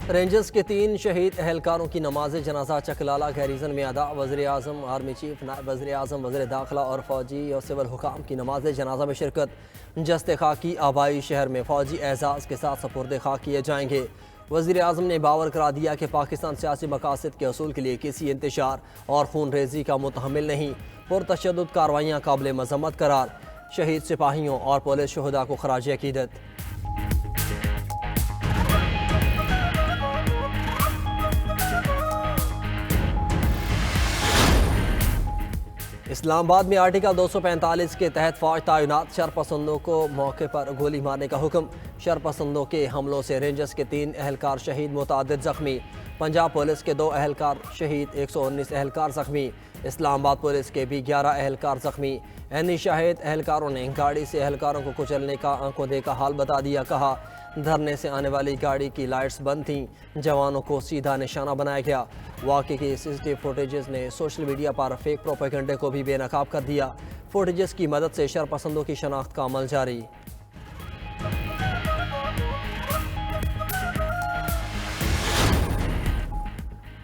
Rangers کے 3 شہید اہلکاروں کی نماز جنازہ چکلالہ گیریزن میں ادا۔ وزیر اعظم، آرمی چیف، نائب وزیر اعظم، وزیر داخلہ اور فوجی اور سول حکام کی نماز جنازہ میں شرکت۔ جست خاکی آبائی شہر میں فوجی اعزاز کے ساتھ سپرد خاک کیے جائیں گے۔ وزیر اعظم نے باور کرا دیا کہ پاکستان سیاسی مقاصد کے حصول کے لیے کسی انتشار اور خون ریزی کا متحمل نہیں۔ پرتشدد کارروائیاں قابل مذمت قرار۔ شہید سپاہیوں اور پولیس شہداء کو خراج عقیدت۔ اسلام آباد میں آرٹیکل 245 کے تحت فوج تعینات۔ شرپسندوں کو موقع پر گولی مارنے کا حکم۔ شرپسندوں کے حملوں سے رینجرز کے 3 اہلکار شہید، متعدد زخمی۔ پنجاب پولیس کے 2 اہلکار شہید، 119 اہلکار زخمی۔ اسلام آباد پولیس کے بھی 11 اہلکار زخمی۔ اینی شاہد اہلکاروں نے گاڑی سے اہلکاروں کو کچلنے کا آنکھوں دیکھا حال بتا دیا۔ کہا دھرنے سے آنے والی گاڑی کی لائٹس بند تھیں، جوانوں کو سیدھا نشانہ بنایا گیا۔ واقعے کی سی سی ٹی وی فوٹیجز نے سوشل میڈیا پر فیک پروپیگنڈے کو بھی بے نقاب کر دیا۔ فوٹیجز کی مدد سے شرپسندوں کی شناخت کا عمل جاری۔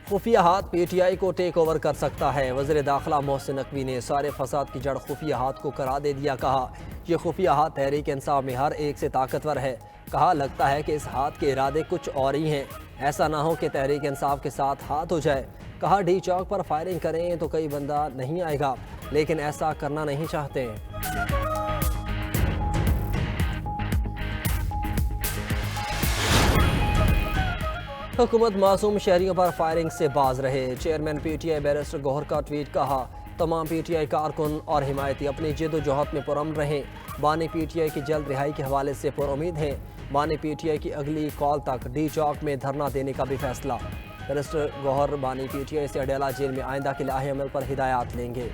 خفیہ ہاتھ پی ٹی آئی کو ٹیک اوور کر سکتا ہے۔ وزیر داخلہ محسن نقوی نے سارے فساد کی جڑ خفیہ ہاتھ کو قرار دے دیا۔ کہا یہ خفیہ ہاتھ تحریک انصاف میں ہر ایک سے طاقتور ہے۔ کہا لگتا ہے کہ اس ہاتھ کے ارادے کچھ اور ہی ہیں، ایسا نہ ہو کہ تحریک انصاف کے ساتھ ہاتھ ہو جائے۔ کہا ڈی چوک پر فائرنگ کریں تو کوئی بندہ نہیں آئے گا، لیکن ایسا کرنا نہیں چاہتے۔ حکومت معصوم شہریوں پر فائرنگ سے باز رہے۔ Chairman PTI barrister Gohar کا ٹویٹ۔ کہا تمام پی ٹی آئی کارکن اور حمایتی اپنی جد و جہد میں پرامن رہیں۔ بانی پی ٹی آئی کی جلد رہائی کے حوالے سے پرامید ہیں۔ بانی پی ٹی آئی کی اگلی کال تک ڈی چوک میں دھرنا دینے کا بھی فیصلہ۔ بیرسٹر گوہر بانی پی ٹی آئی سے اڈیالہ جیل میں آئندہ کے لاہے عمل پر ہدایات لیں گے۔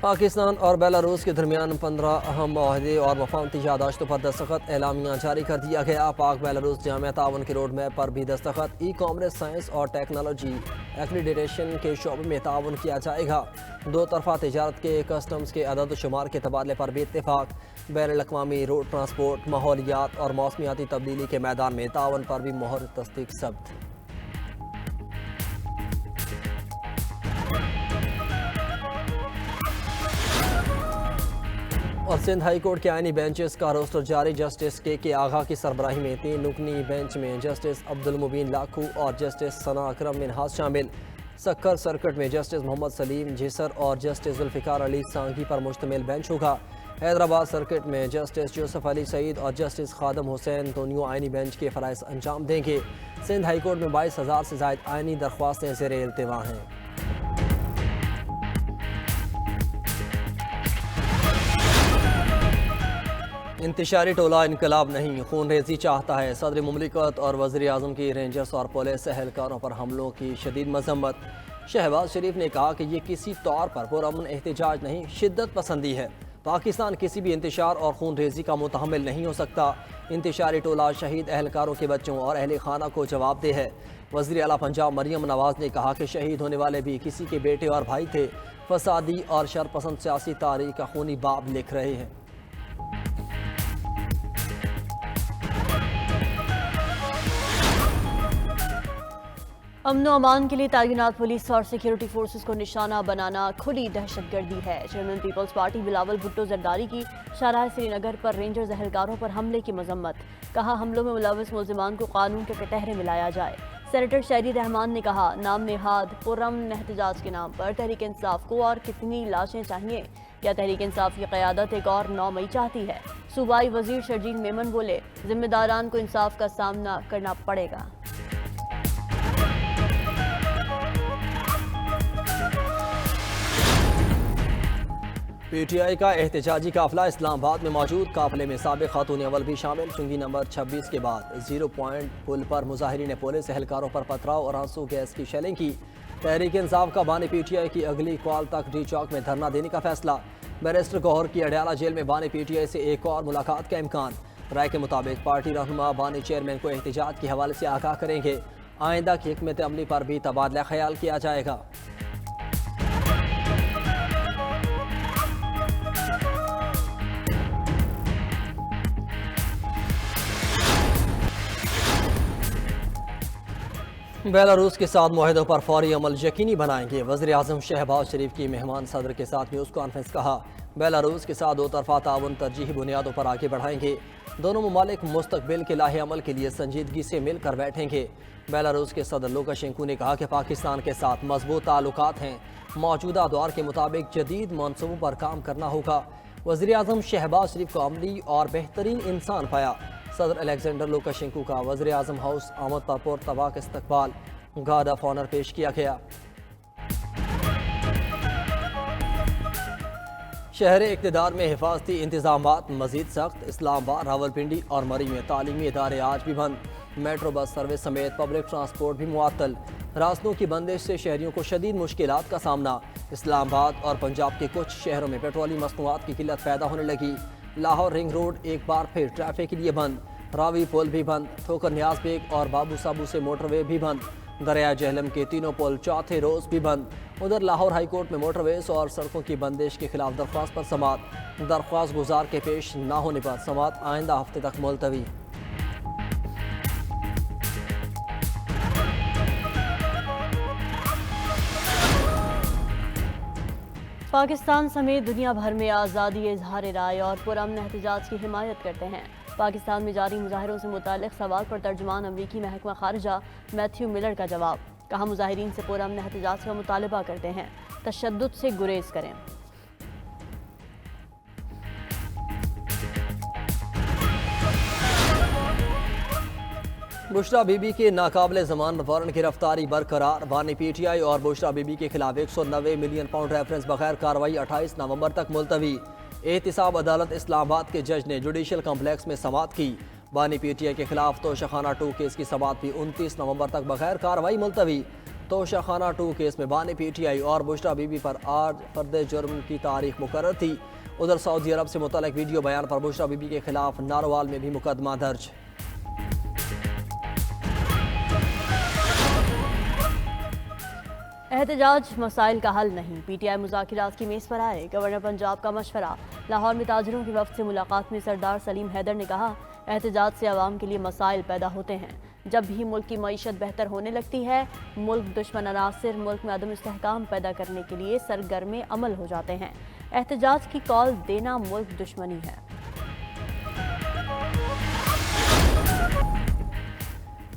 پاکستان اور بیلاروس کے درمیان 15 اہم معاہدے اور مفاہمتی یادداشتوں پر دستخط۔ اعلامیہ جاری کر دیا گیا۔ پاک بیلاروس جامع تعاون کے روڈ میپ پر بھی دستخط۔ ای کامرس، سائنس اور ٹیکنالوجی ایکریڈیٹیشن کے شعبے میں تعاون کیا جائے گا۔ 2 طرفہ تجارت کے کسٹمز کے عدد و شمار کے تبادلے پر بھی اتفاق۔ بین الاقوامی روڈ ٹرانسپورٹ، ماحولیات اور موسمیاتی تبدیلی کے میدان میں تعاون پر بھی مہر تصدیق ثبت۔ اور سندھ ہائی کورٹ کے آئینی بینچز کا روسٹر جاری۔ جسٹس کے آغا کی سربراہی میں 3 رکنی بینچ میں جسٹس عبدالمبین لاکھو اور جسٹس ثنا اکرم منہاس شامل۔ سکھر سرکٹ میں جسٹس محمد سلیم جھسر اور جسٹس ذوالفقار علی سانگھی پر مشتمل بینچ ہوگا۔ حیدرآباد سرکٹ میں جسٹس یوسف علی سعید اور جسٹس خادم حسین دونوں آئینی بینچ کے فرائض انجام دیں گے۔ سندھ ہائی کورٹ میں 22,000 سے زائد آئینی درخواستیں زیر التوا ہیں۔ انتشاری ٹولہ انقلاب نہیں، خون ریزی چاہتا ہے۔ صدر مملکت اور وزیر اعظم کی رینجرز اور پولیس اہلکاروں پر حملوں کی شدید مذمت۔ شہباز شریف نے کہا کہ یہ کسی طور پر پرامن احتجاج نہیں، شدت پسندی ہے۔ پاکستان کسی بھی انتشار اور خون ریزی کا متحمل نہیں ہو سکتا۔ انتشاری ٹولہ شہید اہلکاروں کے بچوں اور اہل خانہ کو جواب دہ ہے۔ وزیر اعلیٰ پنجاب مریم نواز نے کہا کہ شہید ہونے والے بھی کسی کے بیٹے اور بھائی تھے۔ فسادی اور شرپسند سیاسی تاریخ کا خونی باب لکھ رہے ہیں۔ امن و امان کے لیے تعینات پولیس اور سیکیورٹی فورسز کو نشانہ بنانا کھلی دہشت گردی ہے۔ Chairman Peoples Party Bilawal Bhutto Zardari کی شاہراہ سری نگر پر رینجرز اہلکاروں پر حملے کی مذمت۔ کہا حملوں میں ملوث ملزمان کو قانون کے کٹہرے میں لایا جائے۔ سینیٹر شہری رحمان نے کہا نام نہاد پرامن احتجاج کے نام پر تحریک انصاف کو اور کتنی لاشیں چاہیے؟ کیا تحریک انصاف کی قیادت ایک اور 9 مئی چاہتی ہے؟ صوبائی وزیر شرجیل میمن بولے ذمہ داران کو انصاف کا سامنا کرنا پڑے گا۔ پی ٹی آئی کا احتجاجی قافلہ اسلام آباد میں موجود قافلے میں سابق خاتون اول بھی شامل۔ سکھر سرکٹ میں جسٹس عبدالمبین لاکھو اور جسٹس ثنا اکرم منہاس شامل۔ چنگی نمبر 26 کے بعد 0 پوائنٹ پل پر مظاہرین نے پولیس اہلکاروں پر پتھراؤ اور آنسو گیس کی شیلنگ کی۔ تحریک انصاف کا بانی پی ٹی آئی کی اگلی کال تک ڈی چوک میں دھرنا دینے کا فیصلہ۔ بیرسٹر گوہر کی اڈیالہ جیل میں بانی پی ٹی آئی سے ایک اور ملاقات کا امکان۔ رائے کے مطابق پارٹی رہنما بانی چیئرمین کو احتجاج کے حوالے سے آگاہ کریں گے۔ آئندہ کی حکمت عملی پر بھی تبادلہ خیال کیا جائے گا۔ بیلاروس کے ساتھ معاہدوں پر فوری عمل یقینی بنائیں گے، وزیر اعظم شہباز شریف کی مہمان صدر کے ساتھ نیوز کانفرنس۔ کہا بیلاروس کے ساتھ دو طرفہ تعاون ترجیحی بنیادوں پر آگے بڑھائیں گے، دونوں ممالک مستقبل کے لاہے عمل کے لیے سنجیدگی سے مل کر بیٹھیں گے۔ بیلاروس کے صدر لوکاشینکو نے کہا کہ پاکستان کے ساتھ مضبوط تعلقات ہیں، موجودہ دور کے مطابق جدید منصوبوں پر کام کرنا ہوگا۔ وزیر اعظم شہباز شریف کو عملی اور بہترین انسان پایا۔ صدر الیگزینڈر لوکاشینکو کا وزیر اعظم ہاؤس آمد پر پرتواق استقبال، گارڈ آف آنر پیش کیا گیا۔ شہر اقتدار میں حفاظتی انتظامات مزید سخت، اسلام آباد، راولپنڈی اور مری میں تعلیمی ادارے آج بھی بند، میٹرو بس سروس سمیت پبلک ٹرانسپورٹ بھی معطل۔ راستوں کی بندش سے شہریوں کو شدید مشکلات کا سامنا۔ اسلام آباد اور پنجاب کے کچھ شہروں میں پیٹرولیم مصنوعات کی قلت پیدا ہونے لگی۔ لاہور رنگ روڈ ایک بار پھر ٹریفک کے لیے بند، راوی پل بھی بند، ٹھوکر نیاز بیگ اور بابو سابو سے موٹر وے بھی بند، دریائے جہلم کے تینوں پل چوتھے روز بھی بند۔ ادھر لاہور ہائی کورٹ میں موٹر ویز اور سڑکوں کی بندش کے خلاف درخواست پر سماعت، درخواست گزار کے پیش نہ ہونے پر سماعت آئندہ ہفتے تک ملتوی۔ پاکستان سمیت دنیا بھر میں آزادی اظہار رائے اور پرامن احتجاج کی حمایت کرتے ہیں۔ پاکستان میں جاری مظاہروں سے متعلق سوال پر ترجمان امریکی محکمہ خارجہ میتھیو ملر کا جواب، کہا مظاہرین سے پرامن احتجاج کا مطالبہ کرتے ہیں، تشدد سے گریز کریں۔ بشرا بی بی کے ناقابل ضمانت وارنٹ گرفتاری برقرار، بانی پی ٹی آئی اور بشرا بی بی کے خلاف 190 ملین پاؤنڈ ریفرنس بغیر کارروائی 28 نومبر تک ملتوی۔ احتساب عدالت اسلام آباد کے جج نے جوڈیشل کمپلیکس میں سماعت کی۔ بانی پی ٹی آئی کے خلاف توشہ خانہ 2 کیس کی سماعت بھی 29 نومبر تک بغیر کارروائی ملتوی۔ توشہ خانہ 2 کیس میں بانی پی ٹی آئی اور بشرا بی بی پر آج فرد جرم کی تاریخ مقرر تھی۔ ادھر سعودی عرب سے متعلق ویڈیو بیان پر بشرا بی بی کے خلاف ناروال میں بھی مقدمہ درج۔ احتجاج مسائل کا حل نہیں، پی ٹی آئی مذاکرات کی میز پر آئے، گورنر پنجاب کا مشورہ۔ لاہور میں تاجروں کے وفد سے ملاقات میں سردار سلیم حیدر نے کہا احتجاج سے عوام کے لیے مسائل پیدا ہوتے ہیں، جب بھی ملک کی معیشت بہتر ہونے لگتی ہے ملک دشمن عناصر ملک میں عدم استحکام پیدا کرنے کے لیے سرگرم عمل ہو جاتے ہیں، احتجاج کی کال دینا ملک دشمنی ہے۔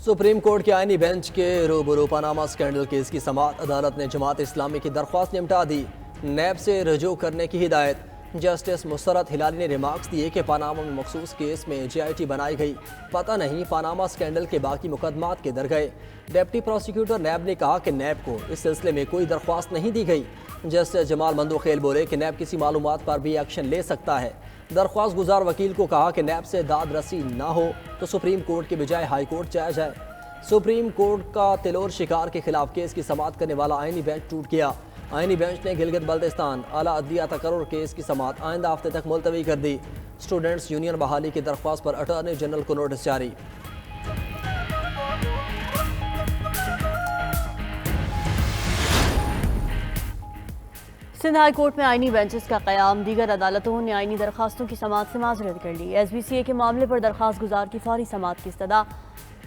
سپریم کورٹ کے آئینی بینچ کے روبرو پاناما سکینڈل کیس کی سماعت، عدالت نے جماعت اسلامی کی درخواست نمٹا دی، نیب سے رجوع کرنے کی ہدایت۔ جسٹس مسرت ہلالی نے ریمارکس دیے کہ پاناما میں مخصوص کیس میں جے آئی ٹی بنائی گئی، پتہ نہیں پاناما سکینڈل کے باقی مقدمات کدھر گئے۔ ڈپٹی پروسیکیوٹر نیب نے کہا کہ نیب کو اس سلسلے میں کوئی درخواست نہیں دی گئی۔ جسٹس جمال مندوخیل بولے کہ نیب کسی معلومات پر بھی ایکشن لے سکتا ہے۔ درخواست گزار وکیل کو کہا کہ نیب سے داد رسی نہ ہو تو سپریم کورٹ کے بجائے ہائی کورٹ جایا جائے۔ سپریم کورٹ کا تلور شکار کے خلاف کیس کی سماعت کرنے والا آئینی بینچ ٹوٹ گیا۔ آئینی بینچ نے گلگت بلتستان اعلیٰ عدلیہ تقرر کیس کی سماعت آئندہ ہفتے تک ملتوی کر دی۔ اسٹوڈنٹس یونین بحالی کی درخواست پر اٹارنی جنرل کو نوٹس جاری۔ سندھ ہائی کورٹ میں آئینی بینچز کا قیام، دیگر عدالتوں نے آئینی درخواستوں کی سماعت سے معذرت کر لی۔ ایس بی سی اے کے معاملے پر درخواست گزار کی فوری سماعت کی استدعا۔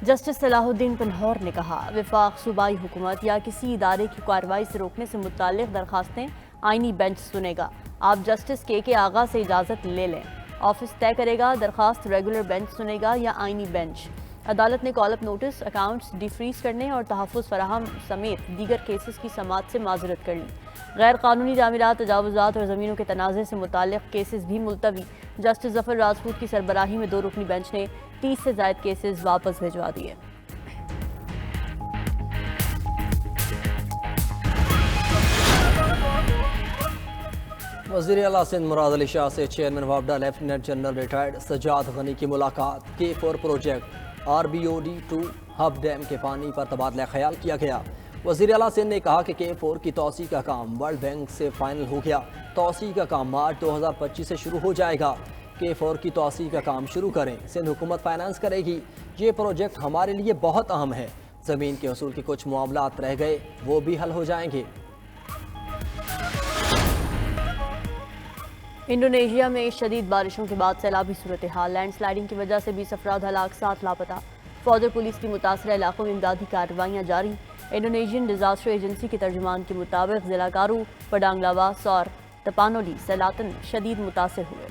جسٹس صلاح الدین پنہور نے کہا وفاق صوبائی حکومت یا کسی ادارے کی کارروائی سے روکنے سے متعلق درخواستیں آئینی بینچ سنے گا، آپ جسٹس کے آغا سے اجازت لے لیں، آفس طے کرے گا درخواست ریگولر بینچ سنے گا یا آئینی بینچ۔ عدالت نے کال اپ نوٹس، اکاؤنٹس ڈی فریز کرنے اور تحفظ فراہم سمیت دیگر کیسز کی سماعت سے معذرت کر لی۔ غیر قانونی تعمیرات، تجاوزات اور زمینوں کے تنازع سے متعلق کیسز بھی ملتوی۔ جسٹس ظفر راجپوت کی سربراہی میں 2 رکنی بینچ نے 30 سے زائد کیسز واپس بھجوا دیے۔ وزیر اعلیٰ سندھ مراد علی شاہ سے چیئرمین وابڈا lieutenant general retired Sajjad Ghani کی ملاقات۔ K4 project RBOD2 hub dam کے پانی پر تبادلہ خیال کیا گیا۔ وزیر اعلیٰ سندھ نے کہا کہ K4 کی توسیع کا کام ورلڈ بینک سے فائنل ہو گیا، توسیع کا کام مارچ 2025 سے شروع ہو جائے گا۔ K4 کی توسیع کا کام شروع کریں، سندھ حکومت فائنانس کرے گی۔ یہ پروجیکٹ ہمارے لیے بہت اہم ہے، زمین کے حصول کے کچھ معاملات رہ گئے، وہ بھی حل ہو جائیں گے۔ انڈونیشیا میں شدید بارشوں کے بعد سیلابی صورتحال، لینڈ سلائیڈنگ کی وجہ سے 20 افراد ہلاک، 7 لاپتہ۔ فوج اور پولیس کی متاثرہ علاقوں میں امدادی کارروائیاں جاری۔ انڈونیشین ڈیزاسٹر ایجنسی کے ترجمان کے مطابق ضلع کارو، پڈانگ لاواس اور تپانولی سیلاتن شدید متاثر ہوئے۔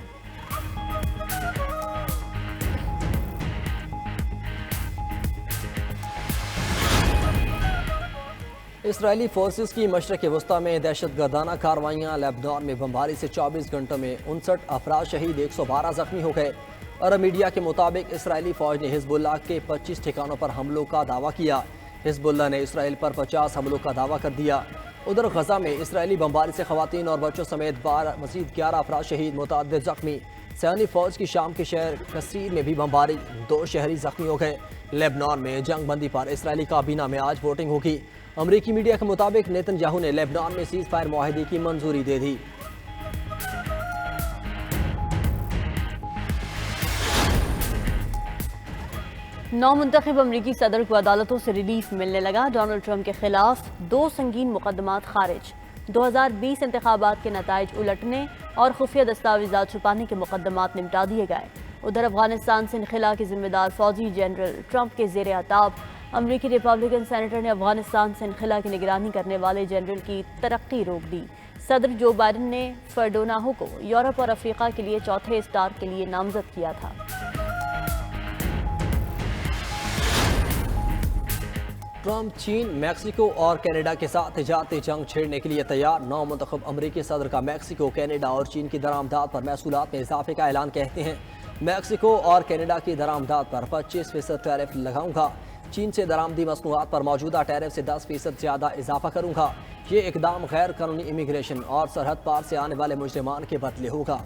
اسرائیلی فورسز کی مشرق وسطی میں دہشت گردانہ کارروائیاں۔ لیبنان میں بمباری سے 24 گھنٹوں میں 59 افراد شہید، 112 زخمی ہو گئے۔ عرب میڈیا کے مطابق اسرائیلی فوج نے حزب اللہ کے 25 ٹھکانوں پر حملوں کا دعویٰ کیا۔ حزب اللہ نے اسرائیل پر 50 حملوں کا دعویٰ کر دیا۔ ادھر غزہ میں اسرائیلی بمباری سے خواتین اور بچوں سمیت مزید 11 افراد شہید، متعدد زخمی۔ صہیونی فوج کی شام کے شہر کثیر میں بھی بمباری، 2 شہری زخمی ہو گئے۔ لیبنان میں جنگ بندی پر اسرائیلی کابینہ میں آج ووٹنگ ہوگی۔ امریکی میڈیا کے مطابق نیتن یاہو نے لیبنان میں سیز فائر معاہدے کی منظوری دے دی۔ نو منتخب امریکی صدر کو عدالتوں سے ریلیف ملنے لگا۔ ڈونلڈ ٹرمپ کے خلاف 2 سنگین مقدمات خارج۔ 2020 انتخابات کے نتائج الٹنے اور خفیہ دستاویزات چھپانے کے مقدمات نمٹا دیے گئے۔ ادھر افغانستان سے انخلا کے ذمہ دار فوجی جنرل ٹرمپ کے زیر اعتاب امریکی ریپبلکن سینیٹر نے افغانستان سے انخلا کی نگرانی کرنے والے جنرل کی ترقی روک دی۔ صدر جو بائیڈن نے فرڈوناہو کو یورپ اور افریقہ کے لیے چوتھے اسٹار کے لیے نامزد کیا تھا۔ ٹرمپ چین، میکسیکو اور کینیڈا کے ساتھ تجارتی جنگ چھیڑنے کے لیے تیار۔ نو منتخب امریکی صدر کا میکسیکو، کینیڈا اور چین کی درآمدات پر محصولات میں اضافے کا اعلان کہتے ہیں میکسیکو اور کینیڈا کی درآمدات پر 25% ٹیرف لگاؤں گا۔ چین سے درآمدی مصنوعات پر موجودہ ٹیرف سے 10% زیادہ اضافہ کروں گا۔ یہ اقدام غیر قانونی امیگریشن اور سرحد پار سے آنے والے مجرمان کے بدلے ہوگا۔